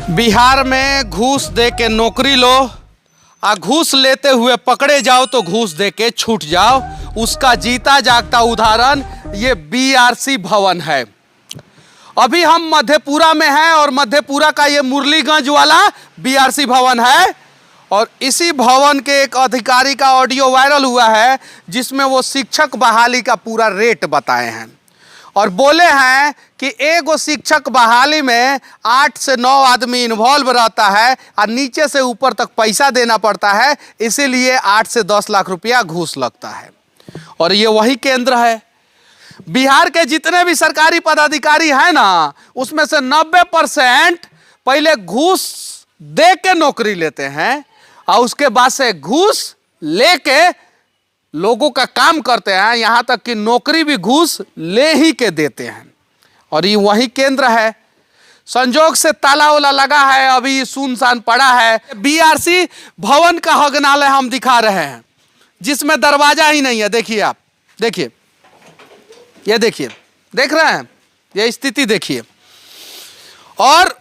बिहार में घूस दे के नौकरी लो आ घूस लेते हुए पकड़े जाओ तो घूस दे के छूट जाओ। उसका जीता जागता उदाहरण ये बीआरसी भवन है। अभी हम मधेपुरा में हैं और मधेपुरा का ये मुरलीगंज वाला बीआरसी भवन है और इसी भवन के एक अधिकारी का ऑडियो वायरल हुआ है जिसमें वो शिक्षक बहाली का पूरा रेट बताए हैं और बोले हैं कि एगो शिक्षक बहाली में 8 से 9 आदमी इन्वॉल्व रहता है और नीचे से ऊपर तक पैसा देना पड़ता है, इसीलिए 8 से 10 लाख रुपया घूस लगता है। और ये वही केंद्र है। बिहार के जितने भी सरकारी पदाधिकारी हैं ना, उसमें से 90% पहले घूस दे के नौकरी लेते हैं और उसके बाद से घूस लेके लोगों का काम करते हैं, यहां तक कि नौकरी भी घूस ले ही के देते हैं। और ये वही केंद्र है। संजोग से ताला वाला लगा है, अभी सुनसान पड़ा है। बीआरसी भवन का हगनालय हम दिखा रहे हैं जिसमें दरवाजा ही नहीं है। देखिए आप, देखिए, ये देखिए, देख रहे हैं, ये स्थिति देखिए। और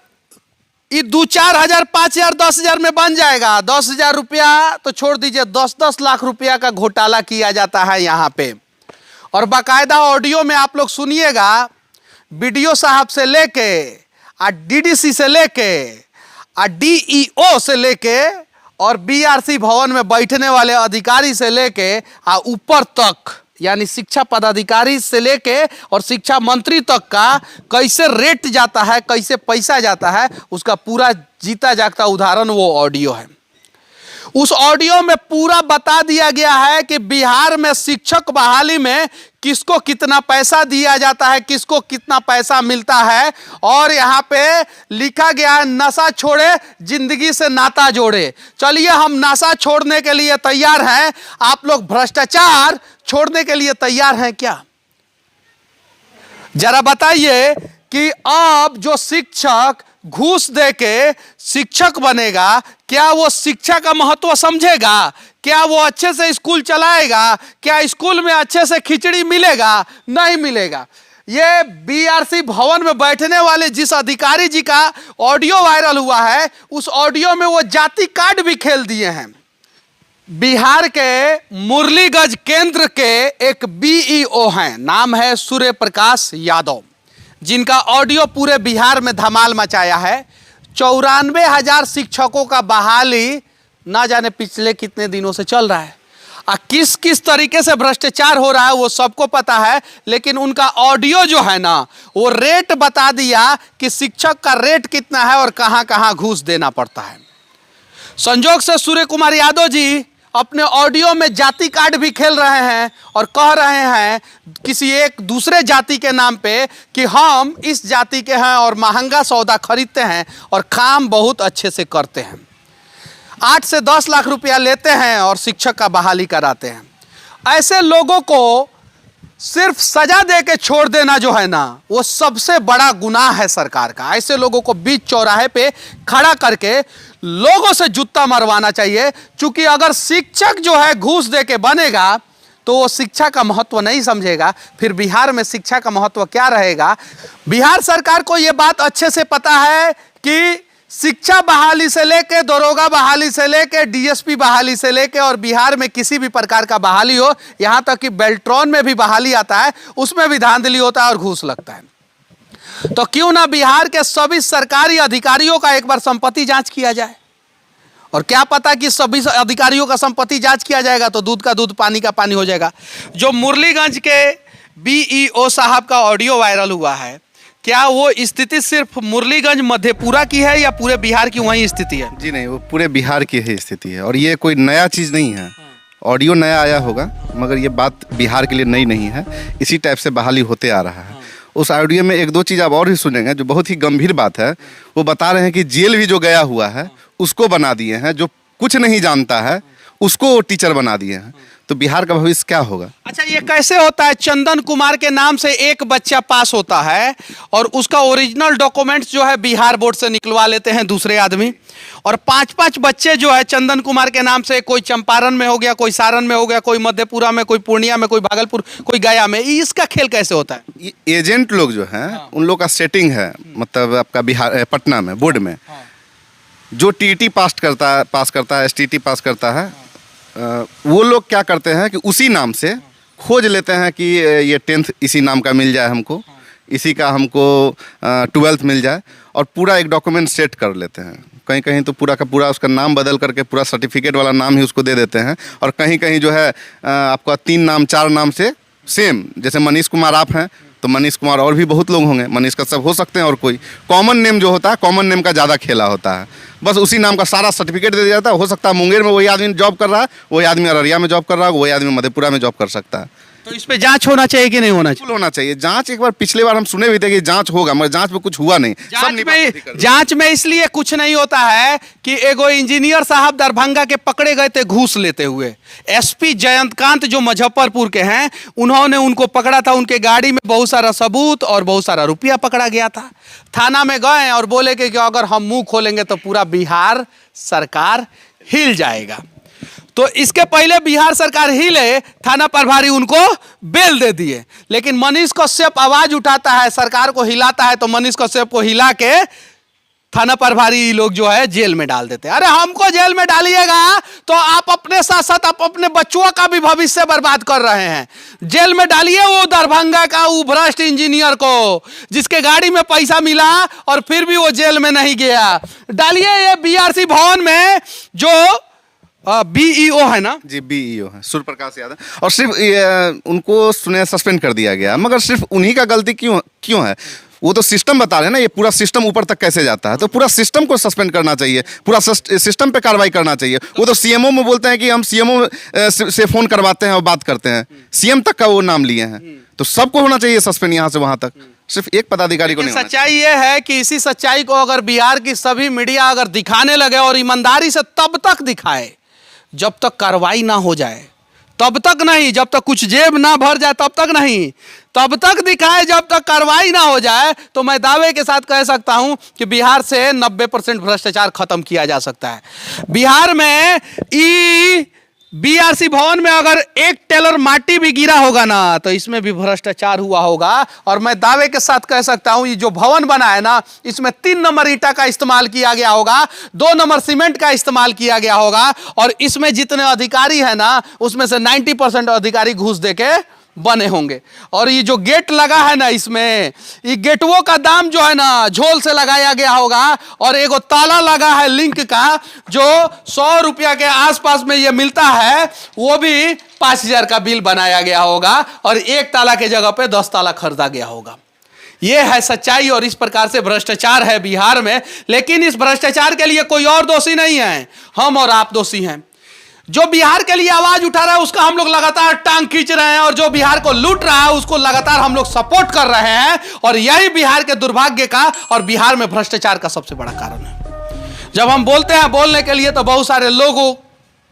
ये 2-4 हजार, 5 हजार, 10 हजार में बन जाएगा। 10 हजार रुपया तो छोड़ दीजिए, 10-10 लाख रुपया का घोटाला किया जाता है यहाँ पे। और बाकायदा ऑडियो में आप लोग सुनिएगा, बीडीओ साहब से लेके और डीडीसी से लेके और डीईओ से लेके और बीआरसी भवन में बैठने वाले अधिकारी से लेके और ऊपर तक, यानी शिक्षा पदाधिकारी से लेके और शिक्षा मंत्री तक का कैसे रेट जाता है, कैसे पैसा जाता है, उसका पूरा जीता जागता उदाहरण वो ऑडियो है। उस ऑडियो में पूरा बता दिया गया है कि बिहार में शिक्षक बहाली में किसको कितना पैसा दिया जाता है, किसको कितना पैसा मिलता है। और यहाँ पे लिखा गया है, नशा छोड़े जिंदगी से नाता जोड़े। चलिए, हम नशा छोड़ने के लिए तैयार हैं, आप लोग भ्रष्टाचार छोड़ने के लिए तैयार हैं क्या? जरा बताइए कि अब जो शिक्षक घूस दे के शिक्षक बनेगा, क्या वो शिक्षा का महत्व समझेगा? क्या वो अच्छे से स्कूल चलाएगा? क्या स्कूल में अच्छे से खिचड़ी मिलेगा? नहीं मिलेगा। ये बीआरसी भवन में बैठने वाले जिस अधिकारी जी का ऑडियो वायरल हुआ है, उस ऑडियो में वो जाति कार्ड भी खेल दिए हैं। बिहार के मुरलीगंज केंद्र के एक बीईओ हैं, नाम है सूर्य प्रकाश यादव, जिनका ऑडियो पूरे बिहार में धमाल मचाया है। 94,000 शिक्षकों का बहाली ना जाने पिछले कितने दिनों से चल रहा है। किस किस तरीके से भ्रष्टाचार हो रहा है वो सबको पता है, लेकिन उनका ऑडियो जो है ना, वो रेट बता दिया कि शिक्षक का रेट कितना है और कहां कहां घूस देना पड़ता है। संजोग से सूर्य कुमार यादव जी अपने ऑडियो में जाति कार्ड भी खेल रहे हैं और कह रहे हैं किसी एक दूसरे जाति के नाम पे कि हम इस जाति के हैं और महंगा सौदा खरीदते हैं और काम बहुत अच्छे से करते हैं। 8 से 10 लाख रुपया लेते हैं और शिक्षक का बहाली कराते हैं। ऐसे लोगों को सिर्फ सजा दे के छोड़ देना जो है ना, वो सबसे बड़ा गुनाह है सरकार का। ऐसे लोगों को बीच चौराहे पे खड़ा करके लोगों से जूता मरवाना चाहिए। क्योंकि अगर शिक्षक जो है घूस दे के बनेगा तो वो शिक्षा का महत्व नहीं समझेगा, फिर बिहार में शिक्षा का महत्व क्या रहेगा? बिहार सरकार को ये बात अच्छे से पता है कि शिक्षा बहाली से लेके, दरोगा बहाली से लेके, डीएसपी बहाली से लेके और बिहार में किसी भी प्रकार का बहाली हो, यहां तक कि बेल्ट्रॉन में भी बहाली आता है, उसमें भी धांधली होता है और घूस लगता है। तो क्यों ना बिहार के सभी सरकारी अधिकारियों का एक बार संपत्ति जांच किया जाए। और क्या पता कि सभी अधिकारियों का संपत्ति जांच किया जाएगा तो दूध का दूध, पानी का पानी हो जाएगा। जो मुरलीगंज के बीईओ साहब का ऑडियो वायरल हुआ है, क्या वो स्थिति सिर्फ मुरलीगंज मधेपुरा की है या पूरे बिहार की वही स्थिति है? जी नहीं, वो पूरे बिहार की ही स्थिति है और ये कोई नया चीज़ नहीं है। ऑडियो नया आया होगा मगर ये बात बिहार के लिए नई नहीं है। इसी टाइप से बहाली होते आ रहा है। उस ऑडियो में 1-2 चीज़ आप और भी सुनेंगे जो बहुत ही गंभीर बात है। वो बता रहे हैं कि जेल भी जो गया हुआ है उसको बना दिए हैं, जो कुछ नहीं जानता है उसको टीचर बना दिए हैं। तो बिहार का भविष्य क्या होगा? अच्छा, ये कैसे होता है? चंदन कुमार के नाम से एक बच्चा पास होता है और उसका ओरिजिनल डॉक्यूमेंट्स जो है बिहार बोर्ड से निकलवा लेते हैं दूसरे आदमी, और 5-5 बच्चे जो है चंदन कुमार के नाम से, कोई चंपारण में हो गया, कोई सारण में हो गया, कोई मधेपुरा में, कोई पूर्णिया में, कोई भागलपुर, कोई गया में। इसका खेल कैसे होता है? ये एजेंट लोग जो हैं उन लोग का सेटिंग है, मतलब आपका बिहार पटना में बोर्ड में जो टीईटी पास करता है एसटीटी पास करता है, वो लोग क्या करते हैं कि उसी नाम से खोज लेते हैं कि ये 10th इसी नाम का मिल जाए हमको, इसी का हमको 12th मिल जाए, और पूरा एक डॉक्यूमेंट सेट कर लेते हैं। कहीं कहीं तो पूरा का पूरा उसका नाम बदल करके पूरा सर्टिफिकेट वाला नाम ही उसको दे देते हैं, और कहीं कहीं जो है आपका 3 नाम 4 नाम से सेम, जैसे मनीष कुमार आप हैं तो मनीष कुमार और भी बहुत लोग होंगे, मनीष का सब हो सकते हैं, और कोई कॉमन नेम जो होता है, कॉमन नेम का ज़्यादा खेला होता है, बस उसी नाम का सारा सर्टिफिकेट दे दिया जाता है। हो सकता है मुंगेर में वही आदमी जॉब कर रहा है, वही आदमी अररिया में जॉब कर रहा है, वही आदमी मधेपुरा में जॉब कर सकता है। तो इस पे जांच होना चाहिए कि नहीं होना चाहिए? बिल्कुल होना चाहिए जांच। एक बार पिछले बार हम सुने भी थे कि जांच होगा, मगर जांच में कुछ हुआ नहीं। जांच में इसलिए कुछ नहीं होता है कि एगो इंजीनियर साहब दरभंगा के पकड़े गए थे घूस लेते हुए। एसपी जयंतकांत जो मुजफ्फरपुर के हैं, उन्होंने उनको पकड़ा था, उनके गाड़ी में बहुत सारा सबूत और बहुत सारा रुपया पकड़ा गया था। थाना में गए और बोले कि अगर हम मुंह खोलेंगे तो पूरा बिहार सरकार हिल जाएगा। तो इसके पहले बिहार सरकार हिले, थाना प्रभारी उनको बेल दे दिए। लेकिन मनीष कश्यप आवाज उठाता है, सरकार को हिलाता है, तो मनीष कश्यप को हिला के थाना प्रभारी लोग जो है जेल में डाल देते हैं। अरे हमको जेल में डालिएगा तो आप अपने साथ साथ आप अपने बच्चों का भी भविष्य बर्बाद कर रहे हैं। जेल में डालिए वो दरभंगा का वो भ्रष्ट इंजीनियर को, जिसके गाड़ी में पैसा मिला और फिर भी वो जेल में नहीं गया। डालिए ये बीआरसी भवन में जो बीईओ है ना जी, बीईओ है सूर्य प्रकाश यादव, और सिर्फ उनको सुने सस्पेंड कर दिया गया, मगर सिर्फ उन्हीं का गलती क्यों है? वो तो सिस्टम बता रहे हैं ना, ये पूरा सिस्टम ऊपर तक कैसे जाता है, तो पूरा सिस्टम को सस्पेंड करना चाहिए, पूरा सिस्टम पे कार्रवाई करना चाहिए। वो तो सीएमओ में बोलते हैं कि हम सीएमओ से फोन करवाते हैं और बात करते हैं, सीएम तक का वो नाम लिए हैं, तो सबको होना चाहिए सस्पेंड यहाँ से वहां तक, सिर्फ एक पदाधिकारी को नहीं। सच्चाई ये है कि इसी सच्चाई को अगर बिहार की सभी मीडिया अगर दिखाने लगे और ईमानदारी से तब तक दिखाए जब तक कार्रवाई ना हो जाए, तब तक नहीं, जब तक कुछ जेब ना भर जाए तब तक नहीं, तब तक दिखाए जब तक कार्रवाई ना हो जाए, तो मैं दावे के साथ कह सकता हूं कि बिहार से 90% भ्रष्टाचार खत्म किया जा सकता है। बिहार में बीआरसी भवन में अगर एक टेलर माटी भी गिरा होगा ना, तो इसमें भी भ्रष्टाचार हुआ होगा। और मैं दावे के साथ कह सकता हूं ये जो भवन बना है ना, इसमें 3 नंबर ईंटा का इस्तेमाल किया गया होगा, 2 नंबर सीमेंट का इस्तेमाल किया गया होगा, और इसमें जितने अधिकारी हैं ना, उसमें से 90% अधिकारी घूस देके बने होंगे। और ये जो गेट लगा है ना, इसमें ये गेटवों का दाम जो है ना झोल से लगाया गया होगा, और एगो ताला लगा है लिंक का जो 100 रुपया के आसपास में ये मिलता है, वो भी 5000 का बिल बनाया गया होगा, और एक ताला के जगह पे 10 ताला खरीदा गया होगा। ये है सच्चाई, और इस प्रकार से भ्रष्टाचार है बिहार में। लेकिन इस भ्रष्टाचार के लिए कोई और दोषी नहीं है, हम और आप दोषी हैं। जो बिहार के लिए आवाज उठा रहा है उसका हम लोग लगातार टांग खींच रहे हैं, और जो बिहार को लूट रहा है उसको लगातार हम लोग सपोर्ट कर रहे हैं, और यही बिहार के दुर्भाग्य का और बिहार में भ्रष्टाचार का सबसे बड़ा कारण है। जब हम बोलते हैं बोलने के लिए तो बहुत सारे लोगों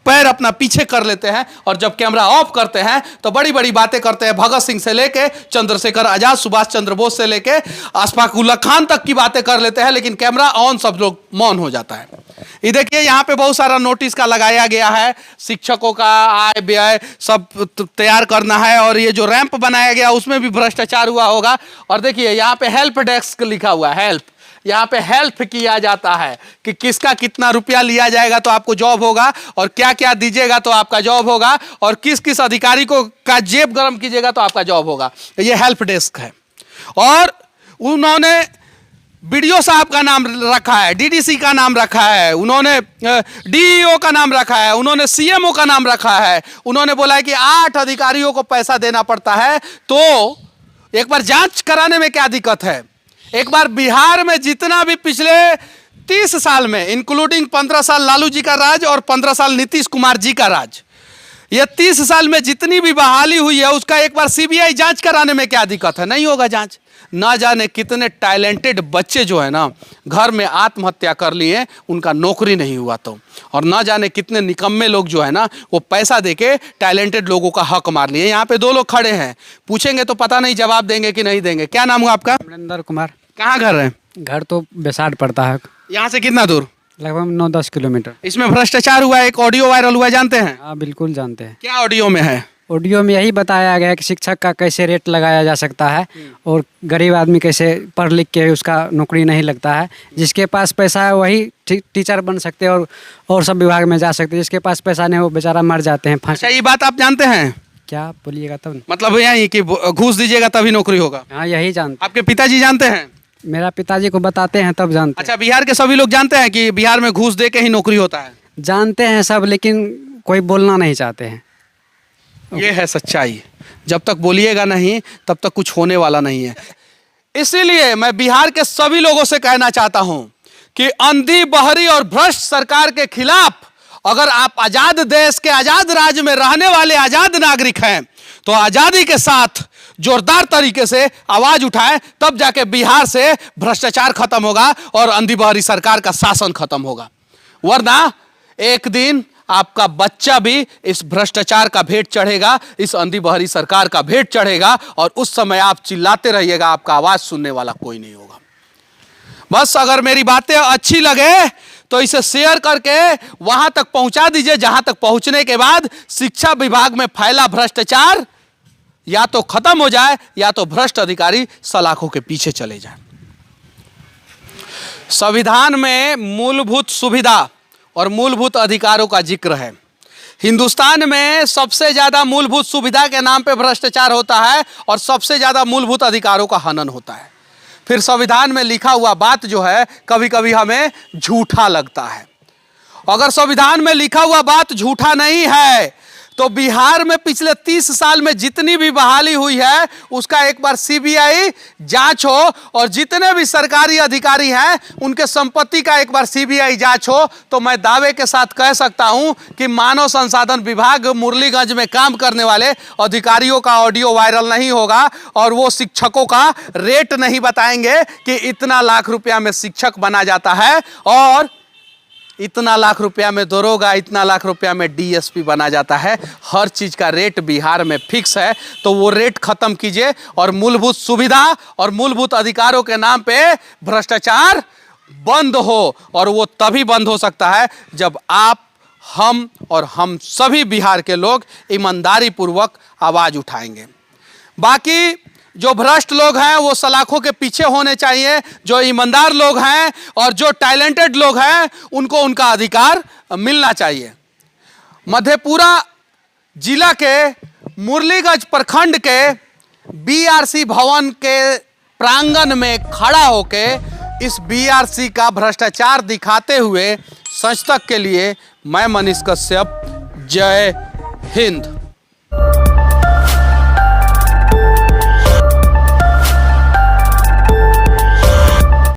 पैर अपना पीछे कर लेते हैं, और जब कैमरा ऑफ करते हैं तो बड़ी बड़ी बातें करते हैं। भगत सिंह से लेके चंद्रशेखर आजाद, सुभाष चंद्र बोस से लेके अशफाक उल्ला खान तक की बातें कर लेते हैं, लेकिन कैमरा ऑन सब लोग मौन हो जाता है। ये देखिए यहाँ पे बहुत सारा नोटिस का लगाया गया है, शिक्षकों का आय व्यय सब तैयार करना है, और ये जो रैंप बनाया गया उसमें भी भ्रष्टाचार हुआ होगा। और देखिए यहाँ पे हेल्प डेस्क लिखा हुआ है, हेल्प, यहाँ पे हेल्प किया जाता है कि किसका कितना रुपया लिया जाएगा तो आपको जॉब होगा, और क्या क्या दीजिएगा तो आपका जॉब होगा, और किस किस अधिकारी को का जेब गर्म कीजिएगा तो आपका जॉब होगा। ये हेल्प डेस्क है। और उन्होंने बीडीओ साहब का नाम रखा है, डीडीसी का नाम रखा है, उन्होंने डीईओ का नाम रखा है, उन्होंने सीएमओ का नाम रखा है। उन्होंने बोला है कि 8 अधिकारियों को पैसा देना पड़ता है। तो एक बार जांच कराने में क्या दिक्कत है? एक बार बिहार में जितना भी पिछले 30 साल में, इंक्लूडिंग 15 साल लालू जी का राज और 15 साल नीतीश कुमार जी का राज, ये 30 साल में जितनी भी बहाली हुई है उसका एक बार सीबीआई जांच कराने में क्या दिक्कत है? नहीं होगा जांच। ना जाने कितने टैलेंटेड बच्चे जो है ना घर में आत्महत्या कर लिए, उनका नौकरी नहीं हुआ तो, और ना जाने कितने निकम्मे लोग जो है ना वो पैसा देके टैलेंटेड लोगों का हक मार लिए। यहाँ पे 2 लोग खड़े हैं, पूछेंगे तो पता नहीं जवाब देंगे कि नहीं देंगे। क्या नाम हुआ आपका? अमरिंदर कुमार। कहाँ घर है? घर तो बेसाड पड़ता है, यहाँ से कितना दूर? लगभग 9-10 किलोमीटर। इसमें भ्रष्टाचार हुआ है, एक ऑडियो वायरल हुआ है, जानते हैं? हाँ बिल्कुल जानते हैं। क्या ऑडियो में है? ऑडियो में यही बताया गया है कि शिक्षक का कैसे रेट लगाया जा सकता है और गरीब आदमी कैसे पढ़ लिख के उसका नौकरी नहीं लगता है। जिसके पास पैसा है वही टीचर बन सकते हैं और सब विभाग में जा सकते हैं। जिसके पास पैसा नहीं वो बेचारा मर जाते हैं अच्छा, फांसी। ये बात आप जानते हैं? क्या बोलिएगा तब? मतलब यही कि घूस दीजिएगा तभी नौकरी होगा। हाँ, यही जानते। आपके पिताजी जानते हैं? मेरा पिताजी को बताते हैं तब जानते अच्छा, बिहार के सभी लोग जानते हैं कि बिहार में घूस दे के ही नौकरी होता है? हैं। जानते हैं सब, लेकिन कोई बोलना नहीं चाहते हैं। ये है सच्चाई। जब तक बोलिएगा नहीं तब तक कुछ होने वाला नहीं है। इसीलिए मैं बिहार के सभी लोगों से कहना चाहता हूं कि अंधी, बहरी और भ्रष्ट सरकार के खिलाफ अगर आप आजाद देश के आजाद राज्य में रहने वाले आजाद नागरिक हैं तो आजादी के साथ जोरदार तरीके से आवाज उठाएं, तब जाके बिहार से भ्रष्टाचार खत्म होगा और अंधी बहरी सरकार का शासन खत्म होगा। वरना एक दिन आपका बच्चा भी इस भ्रष्टाचार का भेंट चढ़ेगा, इस अंधी बहरी सरकार का भेंट चढ़ेगा और उस समय आप चिल्लाते रहिएगा, आपका आवाज सुनने वाला कोई नहीं होगा। बस अगर मेरी बातें अच्छी लगे तो इसे शेयर करके वहां तक पहुंचा दीजिए जहां तक पहुंचने के बाद शिक्षा विभाग में फैला भ्रष्टाचार या तो खत्म हो जाए या तो भ्रष्ट अधिकारी सलाखों के पीछे चले जाए। संविधान में मूलभूत सुविधा और मूलभूत अधिकारों का जिक्र है। हिंदुस्तान में सबसे ज्यादा मूलभूत सुविधा के नाम पे भ्रष्टाचार होता है और सबसे ज्यादा मूलभूत अधिकारों का हनन होता है। फिर संविधान में लिखा हुआ बात जो है कभी कभी हमें झूठा लगता है। अगर संविधान में लिखा हुआ बात झूठा नहीं है तो बिहार में पिछले 30 साल में जितनी भी बहाली हुई है उसका एक बार सीबीआई जांच हो और जितने भी सरकारी अधिकारी हैं उनके संपत्ति का एक बार सीबीआई जांच हो तो मैं दावे के साथ कह सकता हूं कि मानव संसाधन विभाग मुरलीगंज में काम करने वाले अधिकारियों का ऑडियो वायरल नहीं होगा और वो शिक्षकों का रेट नहीं बताएंगे कि इतना लाख रुपया में शिक्षक बना जाता है और इतना लाख रुपया में दरोगा, इतना लाख रुपया में डीएसपी बना जाता है। हर चीज का रेट बिहार में फिक्स है, तो वो रेट खत्म कीजिए और मूलभूत सुविधा और मूलभूत अधिकारों के नाम पे भ्रष्टाचार बंद हो। और वो तभी बंद हो सकता है जब आप, हम और हम सभी बिहार के लोग ईमानदारी पूर्वक आवाज उठाएंगे। बाकी जो भ्रष्ट लोग हैं वो सलाखों के पीछे होने चाहिए, जो ईमानदार लोग हैं और जो टैलेंटेड लोग हैं उनको उनका अधिकार मिलना चाहिए। मधेपुरा जिला के मुरलीगंज प्रखंड के बीआरसी भवन के प्रांगण में खड़ा होके इस बीआरसी का भ्रष्टाचार दिखाते हुए सच तक के लिए मैं मनीष कश्यप, जय हिंद।